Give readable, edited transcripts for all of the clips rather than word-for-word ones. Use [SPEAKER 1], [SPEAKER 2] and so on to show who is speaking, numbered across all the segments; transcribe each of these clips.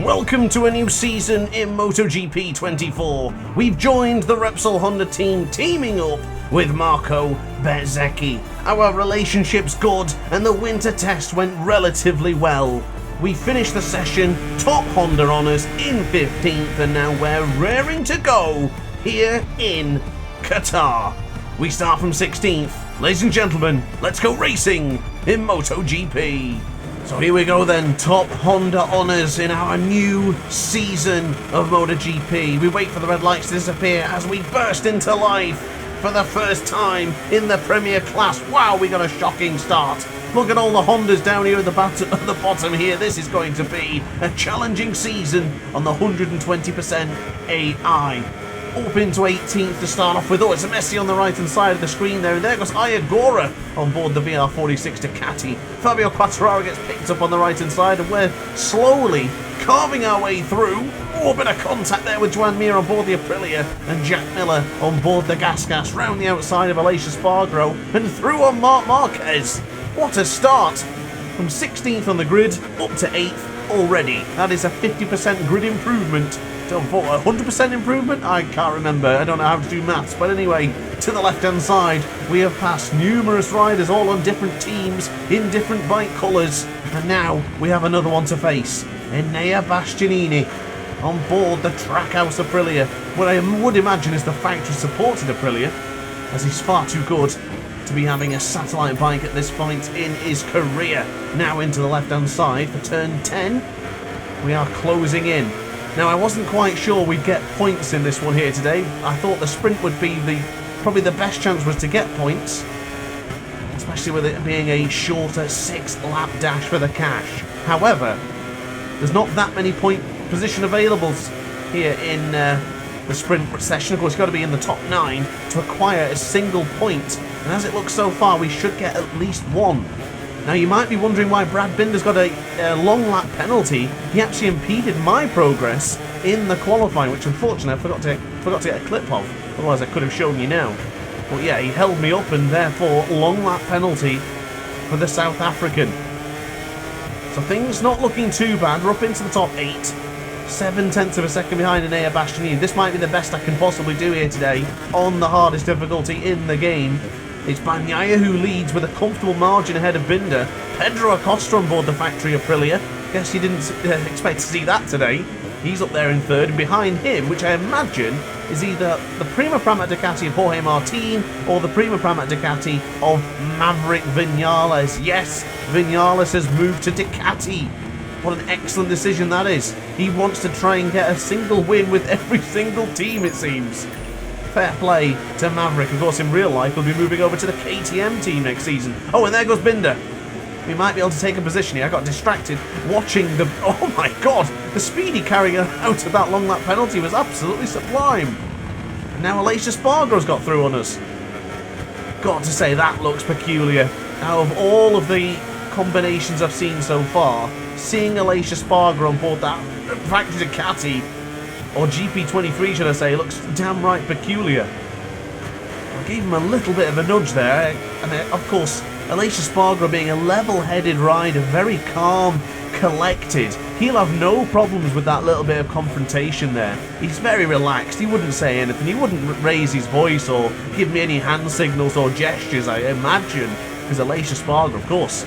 [SPEAKER 1] Welcome to a new season in MotoGP 24. We've joined the Repsol Honda team, teaming up with Marco Bezzecchi. Our relationship's good and the winter test went relatively well. We finished the session top Honda honours in 15th and now we're raring to go here in Qatar. We start from 16th. Ladies and gentlemen, let's go racing in MotoGP. So here we go then, top Honda honours in our new season of MotoGP. We wait for the red lights to disappear as we burst into life for the first time in the Premier class. Wow, we got a shocking start. Look at all the Hondas down here at the bottom here. This is going to be a challenging season on the 120% AI. Up into 18th to start off with. Oh, it's a Messi on the right hand side of the screen there. And there goes Iagora on board the VR46 Ducati. Fabio Quartararo gets picked up on the right hand side and we're slowly carving our way through. Oh, a bit of contact there with Joan Mir on board the Aprilia and Jack Miller on board the Gas round the outside of Aleix Espargaro and through on Marc Marquez. What a start! From 16th on the grid up to 8th already. That is a 50% grid improvement. 100% improvement? I can't remember. I don't know how to do maths. But anyway, to the left-hand side, we have passed numerous riders all on different teams, in different bike colours. And now we have another one to face. Enea Bastianini on board the Trackhouse Aprilia. What I would imagine is the factory-supported Aprilia, as he's far too good to be having a satellite bike at this point in his career. Now into the left-hand side for turn 10. We are closing in. Now, I wasn't quite sure we'd get points in this one here today. I thought the sprint would be probably the best chance was to get points, especially with it being a shorter 6-lap dash for the cash. However, there's not that many point position availables here in the sprint session. Of course, you've got to be in the top 9 to acquire a single point. And as it looks so far, we should get at least one. Now, you might be wondering why Brad Binder's got a long lap penalty. He actually impeded my progress in the qualifying, which unfortunately I forgot to get a clip of. Otherwise, I could have shown you now. But yeah, he held me up and therefore long lap penalty for the South African. So things not looking too bad. We're up into the top 8. 7/10 of a second behind Enea Bastianini. This might be the best I can possibly do here today on the hardest difficulty in the game. It's Bagnaia who leads with a comfortable margin ahead of Binder. Pedro Acosta on board the factory Aprilia. Guess you didn't expect to see that today. He's up there in third, and behind him, which I imagine is either the Prima Prama Ducati of Jorge Martin or the Prima Prama Ducati of Maverick Vinales. Yes, Vinales has moved to Ducati. What an excellent decision that is. He wants to try and get a single win with every single team, it seems. Fair play to Maverick. Of course, in real life, he'll be moving over to the KTM team next season. Oh, and there goes Binder. We might be able to take a position here. I got distracted watching the... Oh my god! The speed he carried out of that long lap penalty was absolutely sublime. And now Aleix Espargaro's got through on us. Got to say, that looks peculiar. Out of all of the combinations I've seen so far, seeing Aleix Espargaro on board that factory Ducati, or GP23 should I say, looks damn right peculiar. I gave him a little bit of a nudge there, and of course, Aleix Espargaro being a level-headed rider, very calm, collected, he'll have no problems with that little bit of confrontation there. He's very relaxed, he wouldn't say anything, he wouldn't raise his voice or give me any hand signals or gestures, I imagine, because Aleix Espargaro, of course,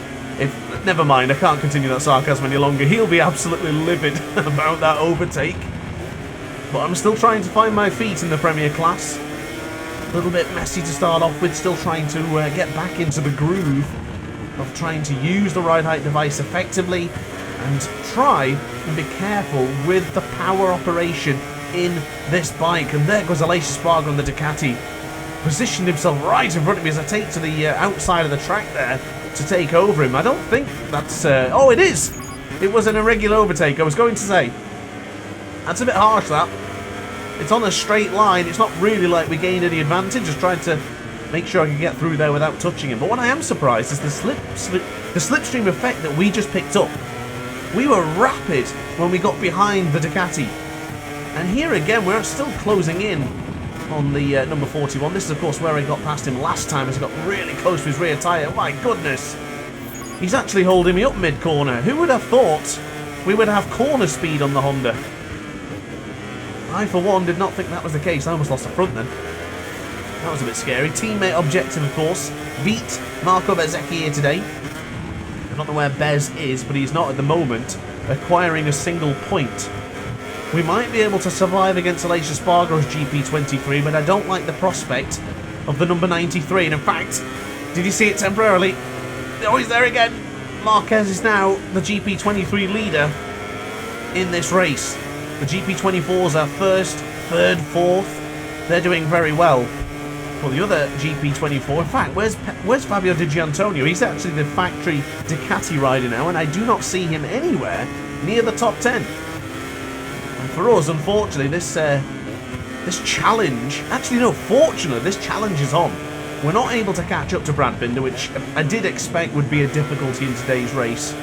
[SPEAKER 1] never mind, I can't continue that sarcasm any longer, he'll be absolutely livid about that overtake. But I'm still trying to find my feet in the Premier class. A little bit messy to start off with, still trying to get back into the groove of trying to use the ride height device effectively and try and be careful with the power operation in this bike. And there goes Aleix Espargaro on the Ducati. Positioned himself right in front of me as I take to the outside of the track there to take over him. I don't think that's... oh, it is! It was an irregular overtake, I was going to say. That's a bit harsh, that. It's on a straight line. It's not really like we gained any advantage. Just trying to make sure I can get through there without touching him. But what I am surprised is the slipstream effect that we just picked up. We were rapid when we got behind the Ducati. And here again, we're still closing in on the number 41. This is, of course, where I got past him last time as I got really close to his rear tyre. My goodness. He's actually holding me up mid-corner. Who would have thought we would have corner speed on the Honda. I, for one, did not think that was the case. I almost lost the front then. That was a bit scary. Teammate objective, of course. Beat Marco Bezzecchi here today. I don't know where Bez is, but he's not at the moment acquiring a single point. We might be able to survive against Alicia Spargo's GP23, but I don't like the prospect of the number 93. And in fact, did you see it temporarily? Oh, he's there again. Marquez is now the GP23 leader in this race. The GP24s are first, third, fourth. They're doing very well. Well, the other GP24, in fact, where's Fabio Di Gianantonio? He's actually the factory Ducati rider now, and I do not see him anywhere near the top 10. And for us, unfortunately, this challenge... Actually, no, fortunately, this challenge is on. We're not able to catch up to Brad Binder, which I did expect would be a difficulty in today's race.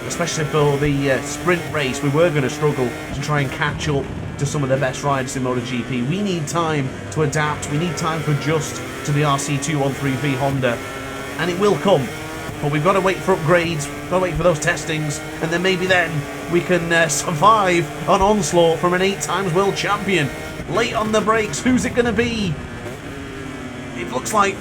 [SPEAKER 1] Especially for the sprint race, we were going to struggle to try and catch up to some of the best riders in MotoGP. We need time to adapt, we need time to adjust to the RC213V Honda, and it will come. But we've got to wait for upgrades, got to wait for those testings, and then maybe then we can survive an onslaught from an 8-time world champion. Late on the brakes, who's it going to be? It looks like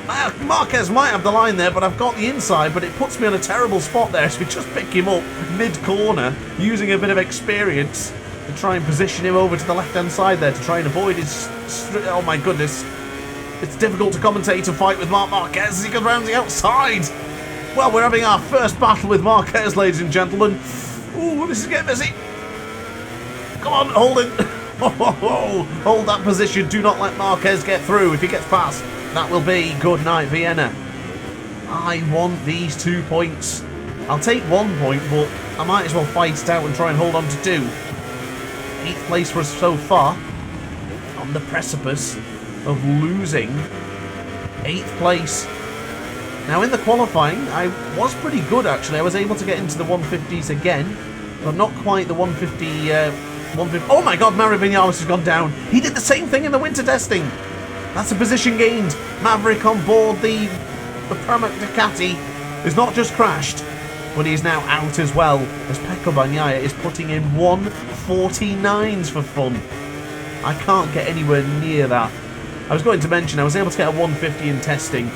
[SPEAKER 1] Marquez might have the line there, but I've got the inside, but it puts me on a terrible spot there, so we just pick him up mid-corner, using a bit of experience to try and position him over to the left-hand side there to try and avoid his... Oh my goodness. It's difficult to commentate a fight with Marc Marquez as he goes round the outside. Well, we're having our first battle with Marquez, ladies and gentlemen. Ooh, this is getting busy. Come on, hold it. Hold that position. Do not let Marquez get through. If he gets past, that will be good night, Vienna. I want these 2 points. I'll take 1 point, but I might as well fight it out and try and hold on to 2. 8th place for us so far. On the precipice of losing 8th place. Now in the qualifying, I was pretty good actually. I was able to get into the 150s again, but not quite the 150... 150. Oh my god, Mario Vinales has gone down. He did the same thing in the winter testing. That's a position gained. Maverick on board the Pramac Ducati is not just crashed, but he's now out as well, as Pecco Bagnaia is putting in 149s for fun. I can't get anywhere near that. I was going to mention I was able to get a 150 in testing,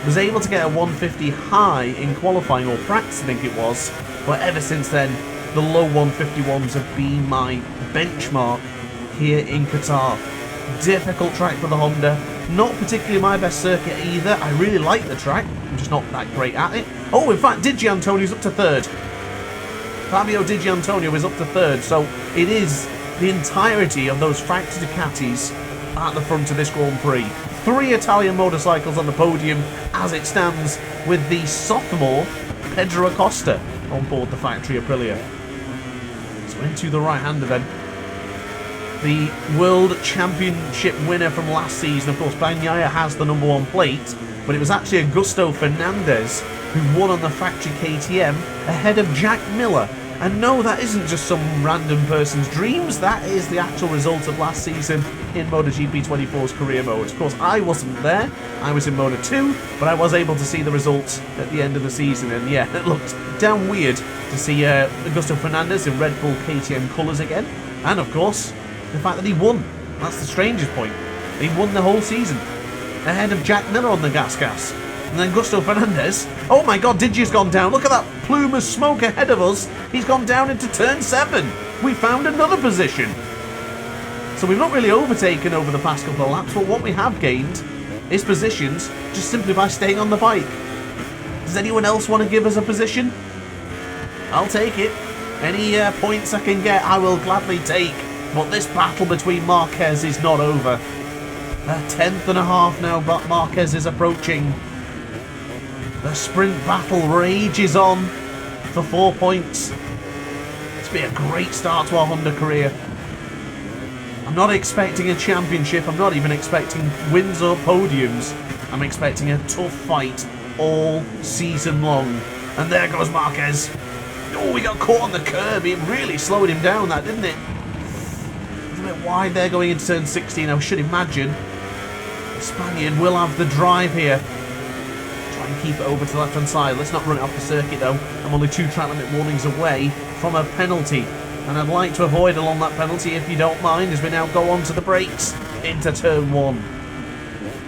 [SPEAKER 1] was able to get a 150 high in qualifying, or practice I think it was, but ever since then the low 151s have been my benchmark here in Qatar. Difficult track for the Honda, not particularly my best circuit either. I really like the track, I'm just not that great at it. Oh, in fact, Di Gianantonio's up to 3rd. Fabio Di Gianantonio is up to 3rd, so it is the entirety of those factory Ducatis at the front of this Grand Prix. 3 Italian motorcycles on the podium as it stands, with the sophomore Pedro Acosta on board the factory Aprilia. So into the right-hander then. The World Championship winner from last season, of course, Bagnaia has the number 1 plate, but it was actually Augusto Fernandez who won on the factory KTM ahead of Jack Miller. And no, that isn't just some random person's dreams, that is the actual result of last season in MotoGP 24's career mode. Of course, I wasn't there, I was in Moto 2, but I was able to see the results at the end of the season, and yeah, it looked damn weird to see Augusto Fernandez in Red Bull KTM colours again, and of course, the fact that he won. That's the strangest point. He won the whole season, ahead of Jack Miller on the gas. And then Augusto Fernandez, oh my god, Digi's gone down. Look at that plume of smoke ahead of us. He's gone down into turn 7. We found another position. So we've not really overtaken over the past couple of laps, but what we have gained is positions just simply by staying on the bike. Does anyone else want to give us a position? I'll take it. Any points I can get, I will gladly take. But this battle between Marquez is not over. A 10th and a half now, but Marquez is approaching. The sprint battle rages on for 4 points. It's been a great start to our Honda career. I'm not expecting a championship. I'm not even expecting wins or podiums. I'm expecting a tough fight all season long. And there goes Marquez. Oh, we got caught on the curb. It really slowed him down, that, didn't it? A bit wide there going into turn 16. I should imagine the Spaniard will have the drive here. try and keep it over to the left-hand side. Let's not run it off the circuit, though. I'm only 2 track limit warnings away from a penalty. And I'd like to avoid along that penalty, if you don't mind, as we now go on to the brakes into turn 1.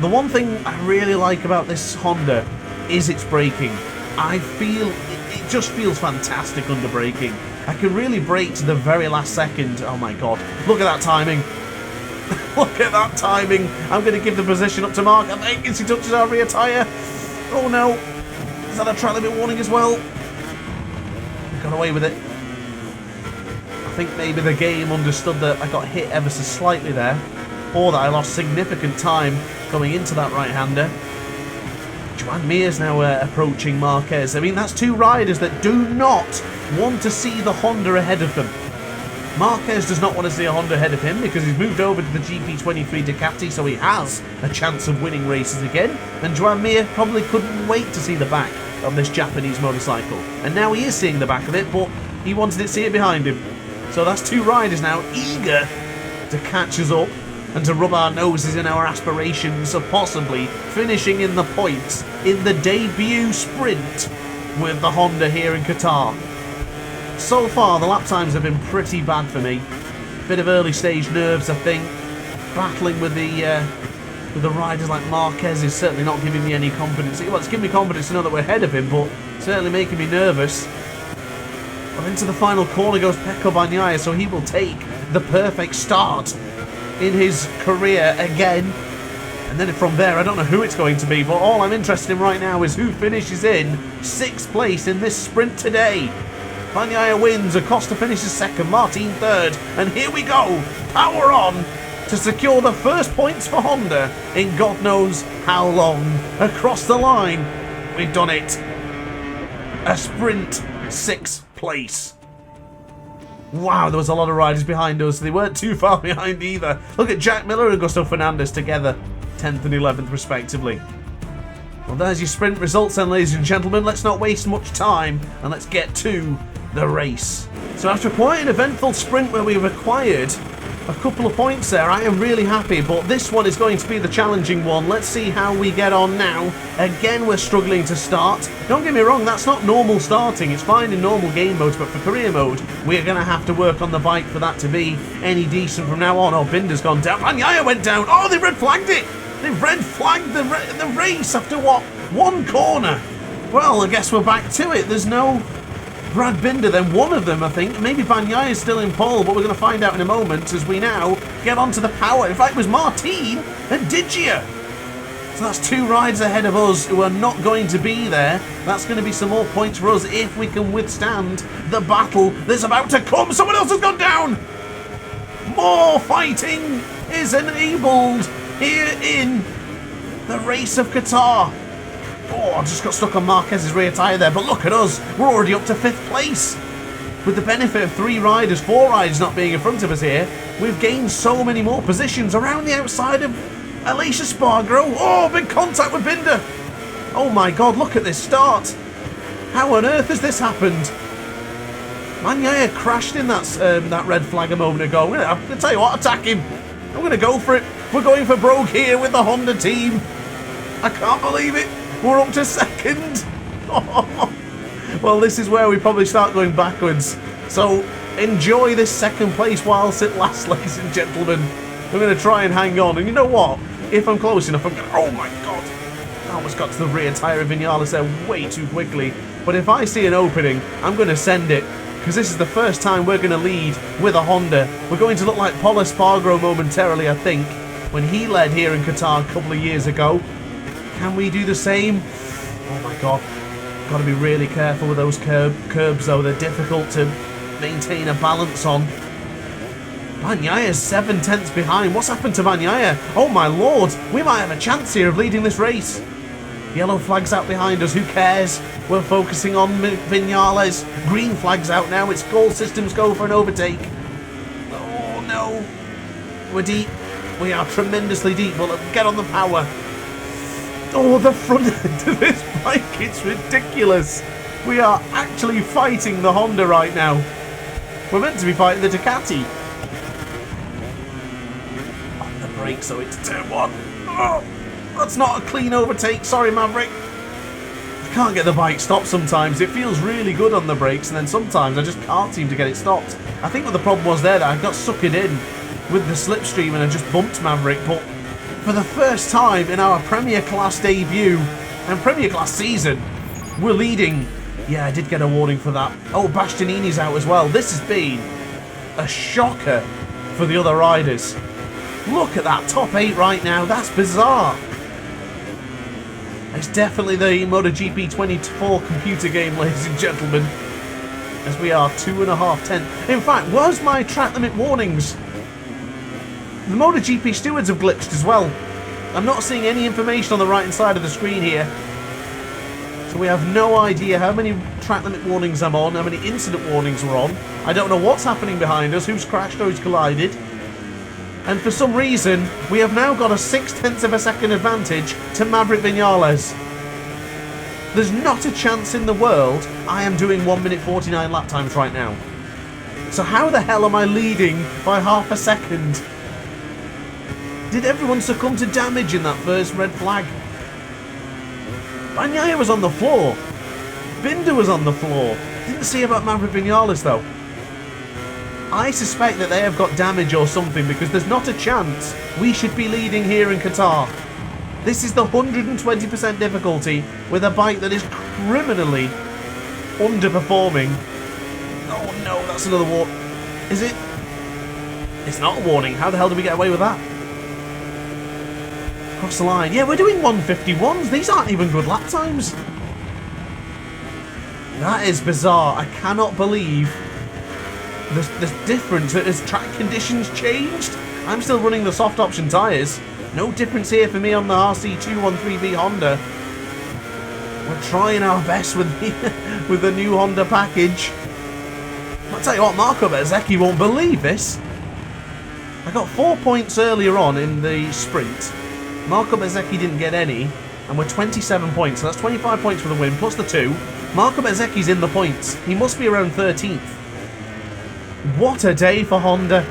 [SPEAKER 1] The one thing I really like about this Honda is its braking. I feel it just feels fantastic under braking. I can really brake to the very last second. Oh my god, look at that timing. Look at that timing. I'm going to give the position up to Mark. I think as he touches our rear tyre. Oh no. Is that a track limit warning as well? Got away with it. I think maybe the game understood that I got hit ever so slightly there, or that I lost significant time going into that right-hander. Joan Mir's now approaching Marquez. I mean, that's 2 riders that do not want to see the Honda ahead of them. Marquez does not want to see a Honda ahead of him because he's moved over to the GP23 Ducati, so he has a chance of winning races again. And Joan Mir probably couldn't wait to see the back of this Japanese motorcycle. And now he is seeing the back of it, but he wanted to see it behind him. So that's 2 riders now eager to catch us up and to rub our noses in our aspirations of possibly finishing in the points in the debut sprint with the Honda here in Qatar. So far, the lap times have been pretty bad for me. Bit of early stage nerves, I think. Battling with the riders like Marquez is certainly not giving me any confidence. Well, it's giving me confidence to know that we're ahead of him, but certainly making me nervous. Well, into the final corner goes Pecco Bagnaia, so he will take the perfect start in his career again. And then from there, I don't know who it's going to be, but all I'm interested in right now is who finishes in 6th place in this sprint today. Bagnaia wins, Acosta finishes 2nd, Martin 3rd, and here we go, power on to secure the first points for Honda in God knows how long. Across the line, we've done it. A sprint 6th place. Wow, there was a lot of riders behind us. They weren't too far behind either. Look at Jack Miller and Augusto Fernandez together, 10th and 11th respectively. Well, there's your sprint results then, ladies and gentlemen. Let's not waste much time and let's get to the race. So after quite an eventful sprint where we've acquired a couple of points there, I am really happy, but this one is going to be the challenging one. Let's see how we get on now. Again, we're struggling to start. Don't get me wrong, that's not normal starting. It's fine in normal game modes, but for career mode, we're going to have to work on the bike for that to be any decent from now on. Oh, Binder's gone down. Bagnaia went down. Oh, they red flagged it. They've red flagged the race after what? 1 corner. Well, I guess we're back to it. There's no Brad Binder, then one of them, I think. Maybe Bagnaia is still in pole, but we're going to find out in a moment as we now get onto the power. In fact, it was Martin and Digia. So that's 2 rides ahead of us who are not going to be there. That's going to be some more points for us if we can withstand the battle that's about to come. Someone else has gone down. More fighting is enabled here in the race of Qatar. Oh, I just got stuck on Marquez's rear tyre there, but look at us. We're already up to 5th place. With the benefit of 3 riders, 4 riders not being in front of us here, we've gained so many more positions around the outside of Alicia Spargaro. Oh, big contact with Binder. Oh my god, look at this start. How on earth has this happened? Bagnaia crashed in that red flag a moment ago. I'm going to tell you what, attack him. I'm going to go for it. We're going for broke here with the Honda team. I can't believe it. We're up to 2nd. Well, this is where we probably start going backwards. So enjoy this 2nd place whilst it lasts, ladies and gentlemen. I'm going to try and hang on. And you know what? If I'm close enough, I'm going to... Oh my god. I almost got to the rear tyre of Vinales there way too quickly. But if I see an opening, I'm going to send it. Because this is the first time we're going to lead with a Honda. We're going to look like Paul Espargaro momentarily, I think, when he led here in Qatar a couple of years ago. Can we do the same? Oh my god. Got to be really careful with those curbs though. They're difficult to maintain a balance on. Bagnaia's 7/10 behind. What's happened to Bagnaia? Oh my lord. We might have a chance here of leading this race. Yellow flag's out behind us. Who cares? We're focusing on Vinales. Green flag's out now. It's all systems go for an overtake. Oh no. We're deep. We are tremendously deep. Well, get on the power. Oh, the front end of this bike, it's ridiculous. We are actually fighting the Honda right now. We're meant to be fighting the Ducati. On the brakes, so it's turn 1. Oh, that's not a clean overtake. Sorry, Maverick. can't get the bike stopped sometimes. It feels really good on the brakes, and then sometimes I just can't seem to get it stopped. I think what the problem was there, that I got suckered in with the slipstream and I just bumped Maverick, but for the first time in our Premier Class debut and Premier Class season, we're leading. Yeah, I did get a warning for that. Oh, Bastianini's out as well. This has been a shocker for the other riders. Look at that top 8 right now. That's bizarre. It's definitely the MotoGP 24 computer game, ladies and gentlemen, as we are 2.5 tenths. In fact, where's my track limit warnings? The MotoGP stewards have glitched as well. I'm not seeing any information on the right hand side of the screen here. So we have no idea how many track limit warnings I'm on, how many incident warnings we're on. I don't know what's happening behind us, who's crashed or who's collided. And for some reason, we have now got a 0.6 of a second advantage to Maverick Vinales. There's not a chance in the world I am doing 1 minute 49 lap times right now. So how the hell am I leading by half a second? Did everyone succumb to damage in that first red flag? Bagnaia was on the floor. Binder was on the floor. Didn't see about Maverick Vinales though. I suspect that they have got damage or something, because there's not a chance we should be leading here in Qatar. This is the 120% difficulty with a bike that is criminally underperforming. Oh no, that's another warning. Is it? It's not a warning. How the hell did we get away with that? Cross the line. Yeah, we're doing 151s. These aren't even good lap times. That is bizarre. I cannot believe there's difference. Has track conditions changed? I'm still running the soft option tyres. No difference here for me on the RC213V Honda. We're trying our best with the new Honda package. I'll tell you what, Marco Bezzecchi won't believe this. I got 4 points earlier on in the sprint. Marco Bezzecchi didn't get any, and we're 27 points. So that's 25 points for the win, plus the 2. Marco Bezzecchi's in the points. He must be around 13th. What a day for Honda.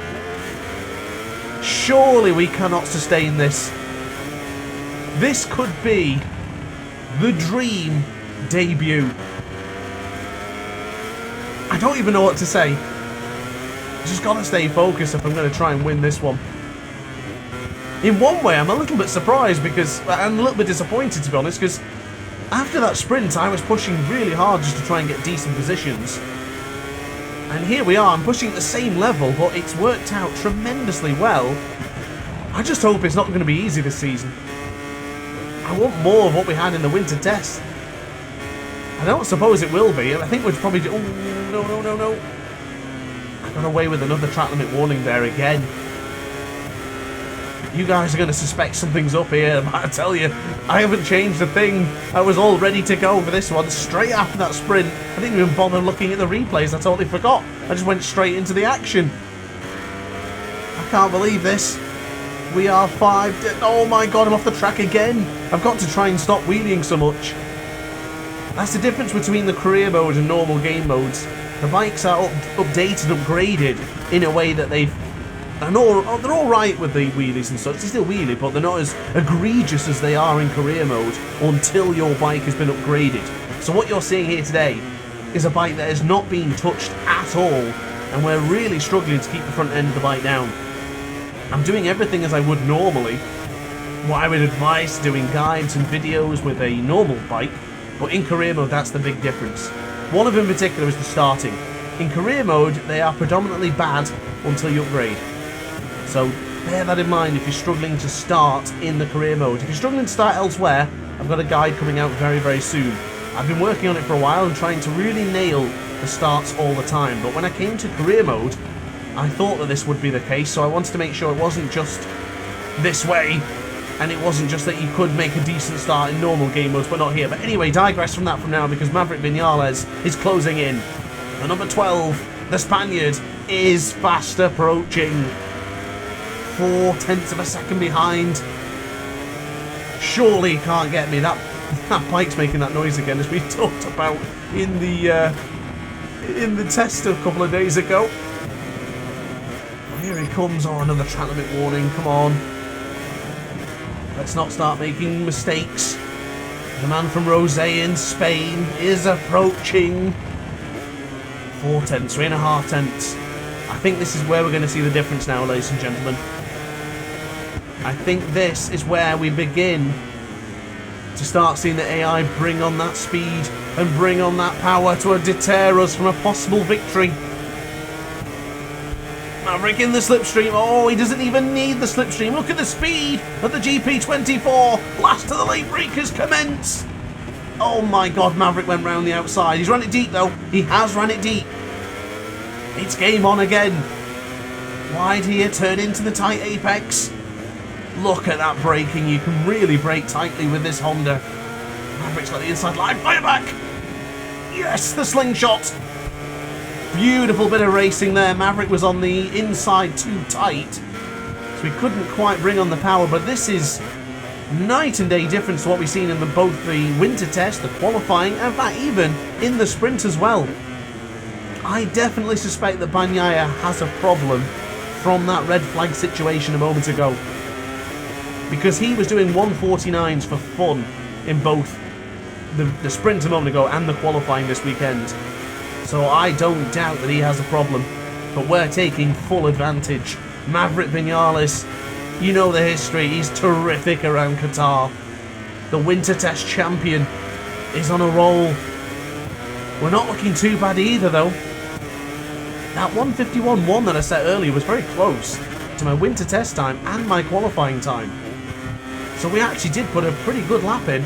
[SPEAKER 1] Surely we cannot sustain this. This could be the dream debut. I don't even know what to say. Just gotta stay focused if I'm going to try and win this one. In one way, I'm a little bit surprised, because I'm a little bit disappointed, to be honest, because after that sprint, I was pushing really hard just to try and get decent positions. And here we are, I'm pushing at the same level, but it's worked out tremendously well. I just hope it's not going to be easy this season. I want more of what we had in the winter test. I don't suppose it will be. I think we'd probably do... Oh, no. I got away with another track limit warning there again. You guys are going to suspect something's up here, but I tell you, I haven't changed a thing. I was all ready to go for this one. Straight after that sprint, I didn't even bother looking at the replays. I totally forgot. I just went straight into the action. I can't believe this. We are 5... Oh my god, I'm off the track again. I've got to try and stop wheeling so much. That's the difference between the career mode and normal game modes. The bikes are updated, upgraded in a way that they've... they're all right with the wheelies and such. They still wheelie, but they're not as egregious as they are in career mode until your bike has been upgraded. So what you're seeing here today is a bike that has not been touched at all, and we're really struggling to keep the front end of the bike down. I'm doing everything as I would normally. What I would advise doing guides and videos with a normal bike, but in career mode that's the big difference. One of them in particular is the starting. In career mode they are predominantly bad until you upgrade. So bear that in mind if you're struggling to start in the career mode. If you're struggling to start elsewhere, I've got a guide coming out very, very soon. I've been working on it for a while and trying to really nail the starts all the time, but when I came to career mode, I thought that this would be the case, so I wanted to make sure it wasn't just this way, and it wasn't just that you could make a decent start in normal game modes, but not here. But anyway, digress from that from now, because Maverick Vinales is closing in. The number 12, the Spaniard, is fast approaching. 0.4 of a second behind. Surely he can't get me. That bike's making that noise again, as we talked about in the test a couple of days ago. Here he comes. Oh, another track limit warning. Come on. Let's not start making mistakes. The man from Rosé in Spain is approaching 4 tenths, 3.5 tenths. I think this is where we're going to see the difference now, ladies and gentlemen. I think this is where we begin to start seeing the AI bring on that speed and bring on that power to deter us from a possible victory. Maverick in the slipstream. Oh, he doesn't even need the slipstream. Look at the speed of the GP24. Last of the late breakers commence. Oh my god, Maverick went round the outside. He's run it deep though. He has run it deep. It's game on again. Wide here, turn into the tight apex. Look at that braking. You can really brake tightly with this Honda. Maverick's got the inside line. Fire back. Yes, the slingshot. Beautiful bit of racing there. Maverick was on the inside too tight, so we couldn't quite bring on the power, but this is night and day difference to what we've seen in both the winter test, the qualifying, and that even in the sprint as well. I definitely suspect that Bagnaia has a problem from that red flag situation a moment ago, because he was doing 149s for fun in both the sprint a moment ago and the qualifying this weekend. So I don't doubt that he has a problem, but we're taking full advantage. Maverick Vinales, you know the history, he's terrific around Qatar. The winter test champion is on a roll. We're not looking too bad either though. That 151.1 that I set earlier was very close to my winter test time and my qualifying time. So we actually did put a pretty good lap in.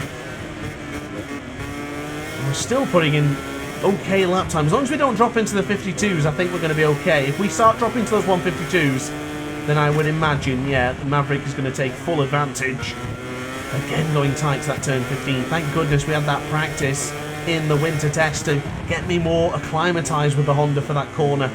[SPEAKER 1] And we're still putting in okay lap time. As long as we don't drop into the 52s, I think we're going to be okay. If we start dropping to those 152s, then I would imagine, yeah, the Maverick is going to take full advantage. Again, going tight to that turn 15. Thank goodness we had that practice in the winter test to get me more acclimatised with the Honda for that corner.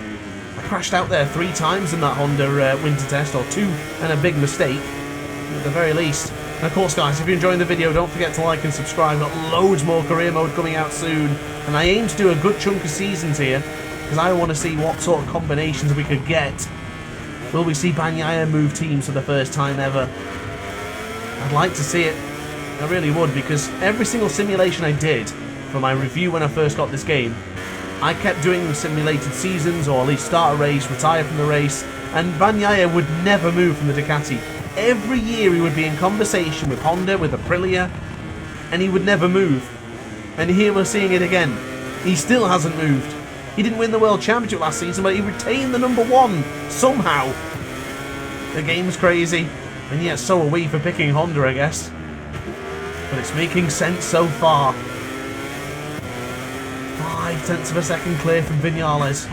[SPEAKER 1] I crashed out there 3 times in that Honda winter test, or 2 and a big mistake, at the very least. And of course, guys, if you're enjoying the video, don't forget to like and subscribe. Got loads more career mode coming out soon. And I aim to do a good chunk of seasons here, because I want to see what sort of combinations we could get. Will we see Bagnaia move teams for the first time ever? I'd like to see it. I really would, because every single simulation I did for my review when I first got this game, I kept doing simulated seasons, or at least start a race, retire from the race, and Bagnaia would never move from the Ducati. Every year he would be in conversation with Honda, with Aprilia, and he would never move. And here we're seeing it again. He still hasn't moved. He didn't win the World Championship last season, but he retained the #1 somehow. The game's crazy, and yet so are we for picking Honda, I guess. But it's making sense so far. 5 tenths of a second clear from Vinales.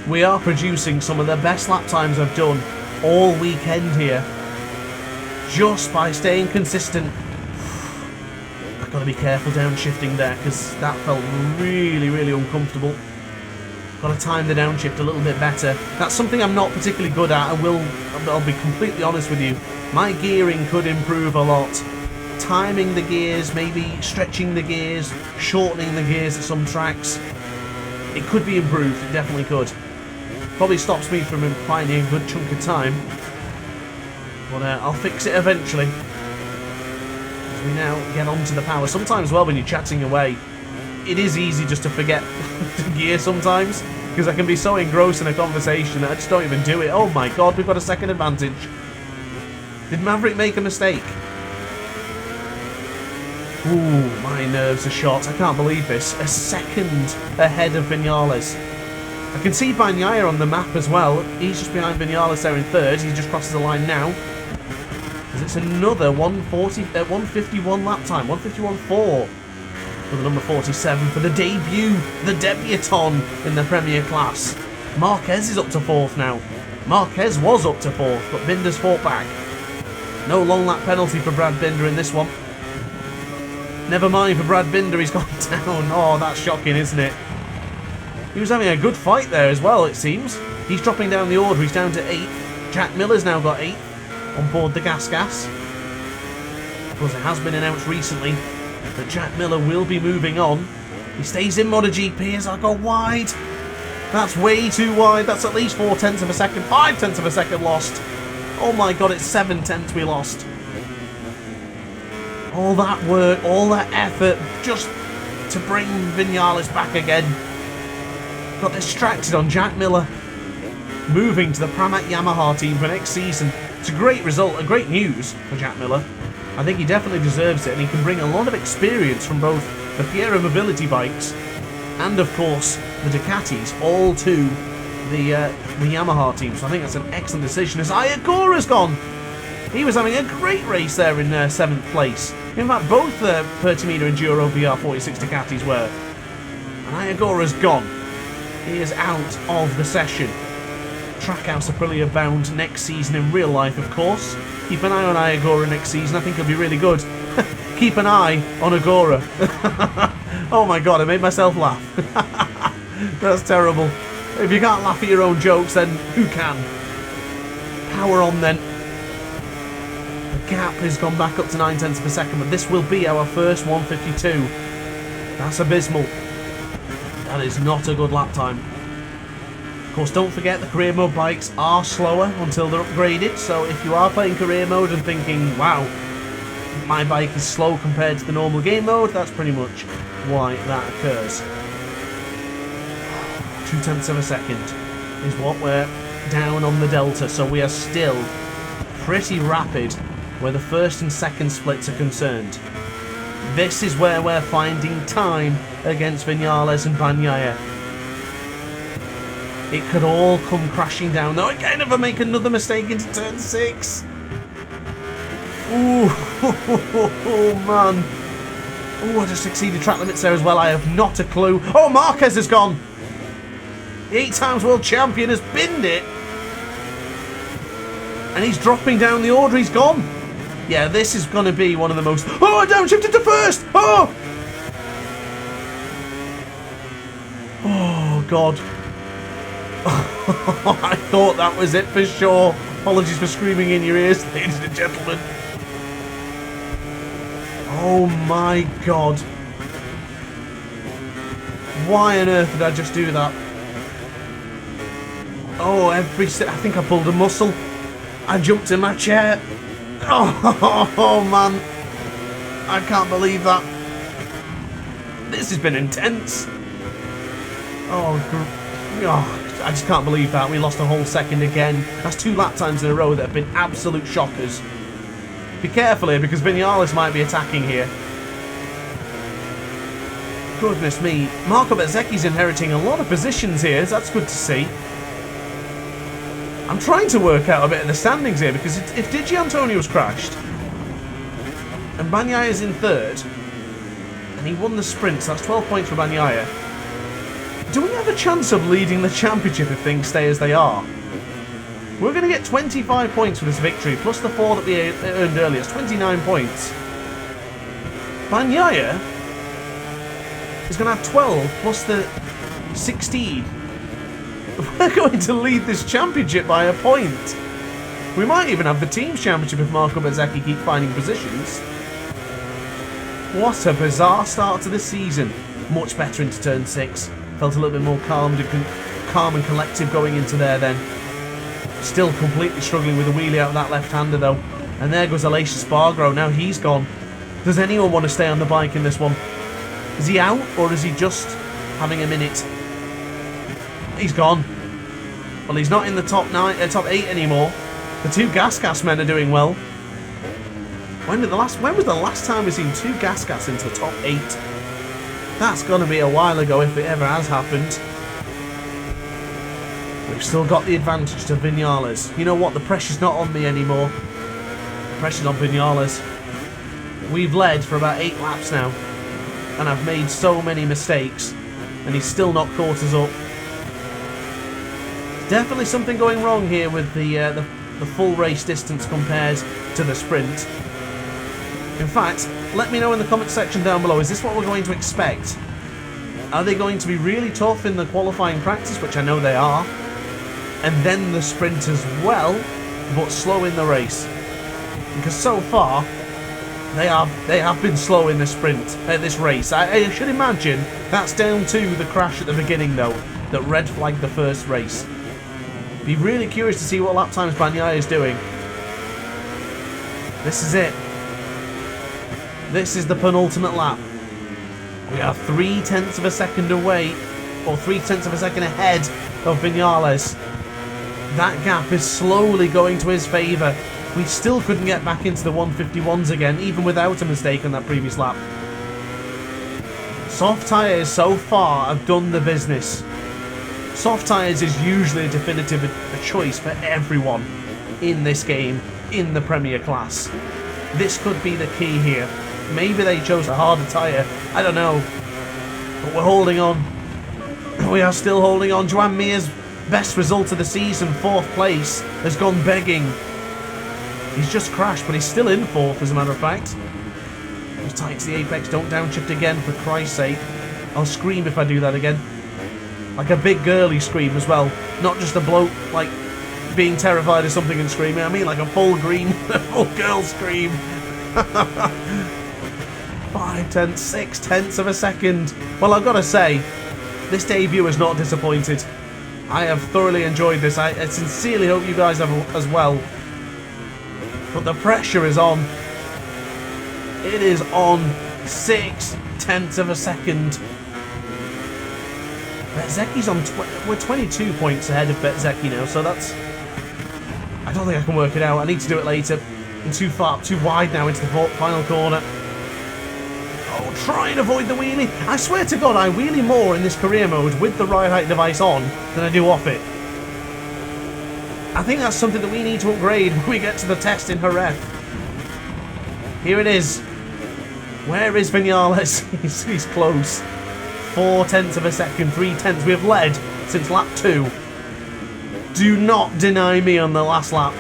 [SPEAKER 1] We are producing some of the best lap times I've done all weekend here, just by staying consistent. I've got to be careful downshifting there, because that felt really, really uncomfortable. Got to time the downshift a little bit better. That's something I'm not particularly good at, and I'll be completely honest with you. My gearing could improve a lot. Timing the gears, maybe stretching the gears, shortening the gears at some tracks. It could be improved, it definitely could. Probably stops me from finding a good chunk of time, but I'll fix it eventually. As we now get onto the power. Sometimes, well, when you're chatting away, it is easy just to forget the gear sometimes, because I can be so engrossed in a conversation that I just don't even do it. Oh my god, we've got a second advantage. Did Maverick make a mistake? Ooh, my nerves are shot. I can't believe this. A second ahead of Vinales. I can see Bagnaia on the map as well. He's just behind Vinales there in third. He just crosses the line now. As it's another 151 lap time. 151.4 for the number 47 for the debut, the debutant in the Premier class. Marquez is up to 4th now. Marquez was up to 4th, but Binder's fought back. No long lap penalty for Brad Binder in this one. Never mind for Brad Binder, he's gone down. Oh, that's shocking, isn't it? He was having a good fight there as well, it seems. He's dropping down the order, he's down to 8th. Jack Miller's now got 8th on board the Gas. Of course, it has been announced recently that Jack Miller will be moving on. He stays in MotoGP as I go wide. That's way too wide. That's at least 4 tenths of a second. 5 tenths of a second lost. Oh my god, it's 7 tenths we lost. All that work, all that effort, just to bring Vinales back again. Got distracted on Jack Miller. Moving to the Pramac Yamaha team for next season. It's a great result, a great news for Jack Miller. I think he definitely deserves it, and he can bring a lot of experience from both the Fiero Mobility bikes and, of course, the Ducatis, all to the Yamaha team. So I think that's an excellent decision, as Ayagura's gone. He was having a great race there in 7th place. In fact, both the Pertimida Enduro VR46 Ducatis were. And Ayagura's gone. He is out of the session. Trackhouse Aprilia bound next season in real life, of course. Keep an eye on Ayagura next season. I think he'll be really good. Keep an eye on Agora. Oh my god, I made myself laugh. That's terrible. If you can't laugh at your own jokes, then who can? Power on then. The gap has gone back up to 9/10 of a second, but this will be our first 152. That's abysmal. That is not a good lap time. Of course, don't forget the career mode bikes are slower until they're upgraded, so if you are playing career mode and thinking, wow, my bike is slow compared to the normal game mode, that's pretty much why that occurs. 0.2 of a second is what we're down on the Delta, so we are still pretty rapid where the first and second splits are concerned. This is where we're finding time against Vinales and Bagnaia. It could all come crashing down, though. Again, if I make another mistake into turn 6. Ooh, oh man. Oh, I just exceeded track limits there as well. I have not a clue. Oh, Marquez has gone. The 8 times world champion has binned it. And he's dropping down the order. He's gone. Yeah, this is going to be one of the most... Oh, I downshifted to first. Oh. Oh, God. I thought that was it for sure. Apologies for screaming in your ears, ladies and gentlemen. Oh my god. Why on earth did I just do that? Oh, I think I pulled a muscle. I jumped in my chair. Oh man. I can't believe that. This has been intense. Oh, I just can't believe that. We lost a whole second again. That's 2 lap times in a row that have been absolute shockers. Be careful here, because Vinales might be attacking here. Goodness me. Marco Bezzecchi's inheriting a lot of positions here, so that's good to see. I'm trying to work out a bit of the standings here, because if Di Gianantonio's crashed, and Bagnaia is in 3rd, and he won the sprint, so that's 12 points for Bagnaia. Do we have a chance of leading the championship if things stay as they are? We're going to get 25 points for this victory, plus the 4 that we earned earlier. It's 29 points. Bagnaia is going to have 12 plus the 16. We're going to lead this championship by a point. We might even have the team's championship if Marco Bezzecchi keeps finding positions. What a bizarre start to the season. Much better into turn 6. Felt a little bit more calm and collective going into there then. Still completely struggling with the wheelie out of that left-hander though. And there goes Aleix Espargaro. Now he's gone. Does anyone want to stay on the bike in this one? Is he out, or is he just having a minute? He's gone. Well, he's not in the top 8 anymore. The 2 Gas men are doing well. When was the last time we've seen 2 Gas into the top 8? That's going to be a while ago if it ever has happened. We've still got the advantage to Vinales. You know what? The pressure's not on me anymore. The pressure's on Vinales. We've led for about 8 laps now. And I've made so many mistakes. And he's still not caught us up. Definitely something going wrong here with the full race distance compared to the sprint. In fact, let me know in the comment section down below, is this what we're going to expect? Are they going to be really tough in the qualifying practice, which I know they are, and then the sprint as well, but slow in the race? Because so far, they have been slow in the sprint, this race. I should imagine that's down to the crash at the beginning, though, that red flagged the first race. Be really curious to see what lap times Bagnaia is doing. This is it. This is the penultimate lap. We are 0.3 of a second away, or 0.3 of a second ahead of Vinales. That gap is slowly going to his favour. We still couldn't get back into the 151s again, even without a mistake on that previous lap. Soft tyres so far have done the business. Soft tyres is usually a definitive choice for everyone in this game, in the Premier class. This could be the key here. Maybe they chose a harder tyre, I don't know. But we're holding on. We are still holding on. Joan Mir's best result of the season, 4th place, has gone begging. He's just crashed, but he's still in 4th, as a matter of fact. He's tight to the apex, don't downshift again, for Christ's sake. I'll scream if I do that again. Like a big girly scream as well. Not just a bloke, like, being terrified of something and screaming. I mean like a full green, full girl scream. 5/10, 6/10 of a second. Well, I've got to say, this debut has not disappointed. I have thoroughly enjoyed this. I sincerely hope you guys have as well. But the pressure is on. It is on. 6/10 of a second. Bezzecchi's on... we're 22 points ahead of Bezzecchi now, so that's... I don't think I can work it out. I need to do it later. I'm too wide now into the final corner. Oh, try and avoid the wheelie. I swear to God, I wheelie more in this career mode with the ride height device on than I do off it. I think that's something that we need to upgrade when we get to the test in Jerez. Here it is. Where is Vinales? He's close. 4/10 of a second, 3/10. We have led since lap 2. Do not deny me on the last lap.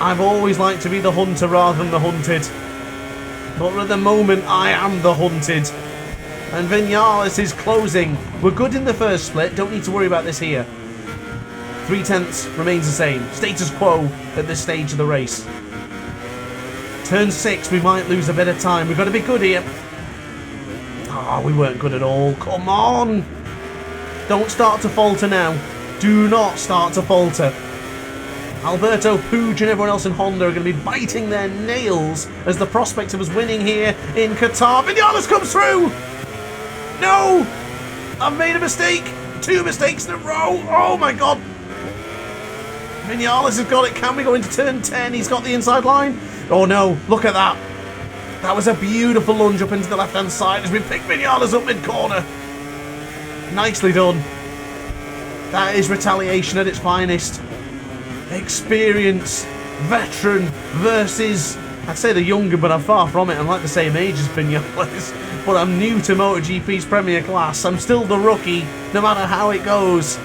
[SPEAKER 1] I've always liked to be the hunter rather than the hunted. But at the moment, I am the hunted. And Vinales is closing. We're good in the first split. Don't need to worry about this here. 3/10 remains the same. Status quo at this stage of the race. Turn 6, we might lose a bit of time. We've got to be good here. Oh, we weren't good at all. Come on. Don't start to falter now. Do not start to falter. Alberto, Puig and everyone else in Honda are going to be biting their nails as the prospect of us winning here in Qatar. Vinales comes through! No! I've made a mistake. 2 mistakes in a row. Oh my God. Vinales has got it. Can we go into turn 10? He's got the inside line. Oh no, look at that. That was a beautiful lunge up into the left-hand side as we pick Vinales up mid-corner. Nicely done. That is retaliation at its finest. Experience, veteran versus, I'd say the younger, but I'm far from it. I'm like the same age as Vinales, but I'm new to MotoGP's Premier class. I'm still the rookie, no matter how it goes.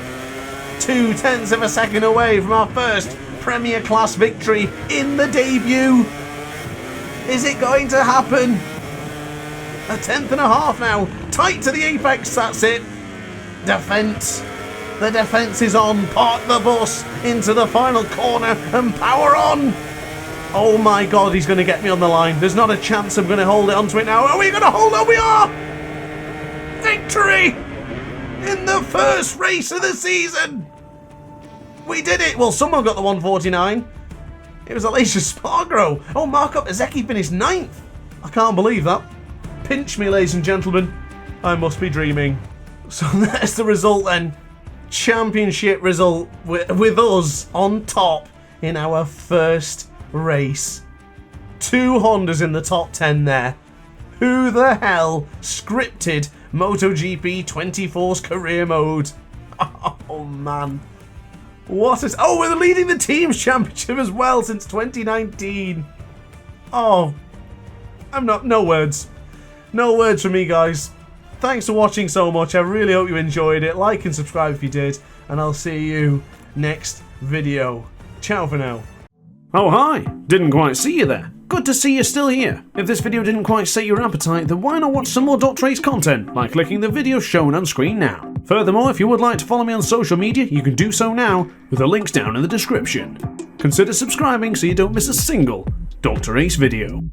[SPEAKER 1] 2/10 of a second away from our first Premier class victory in the debut. Is it going to happen? 1/10 and a half now. Tight to the apex, that's it. Defence. The defence is on. Park the bus into the final corner and power on. Oh my God, he's going to get me on the line. There's not a chance I'm going to hold it onto it now. Are we going to hold on? We are! Victory! In the first race of the season! We did it! Well, someone got the 149. It was Alicia Spargo. Oh, Marco Bezzecchi finished 9th. I can't believe that. Pinch me, ladies and gentlemen. I must be dreaming. So there's the result then. Championship result with us on top in our first race. 2 Hondas in the top 10 there. Who the hell scripted MotoGP 24's career mode? Oh man. What is... Oh, we're leading the team's championship as well since 2019. Oh, no words. No words from me, guys. Thanks for watching so much. I really hope you enjoyed it. Like and subscribe if you did. And I'll see you next video. Ciao for now. Oh, hi. Didn't quite see you there. Good to see you're still here. If this video didn't quite set your appetite, then why not watch some more DrAce content by clicking the video shown on screen now. Furthermore, if you would like to follow me on social media, you can do so now with the links down in the description. Consider subscribing so you don't miss a single DrAce video.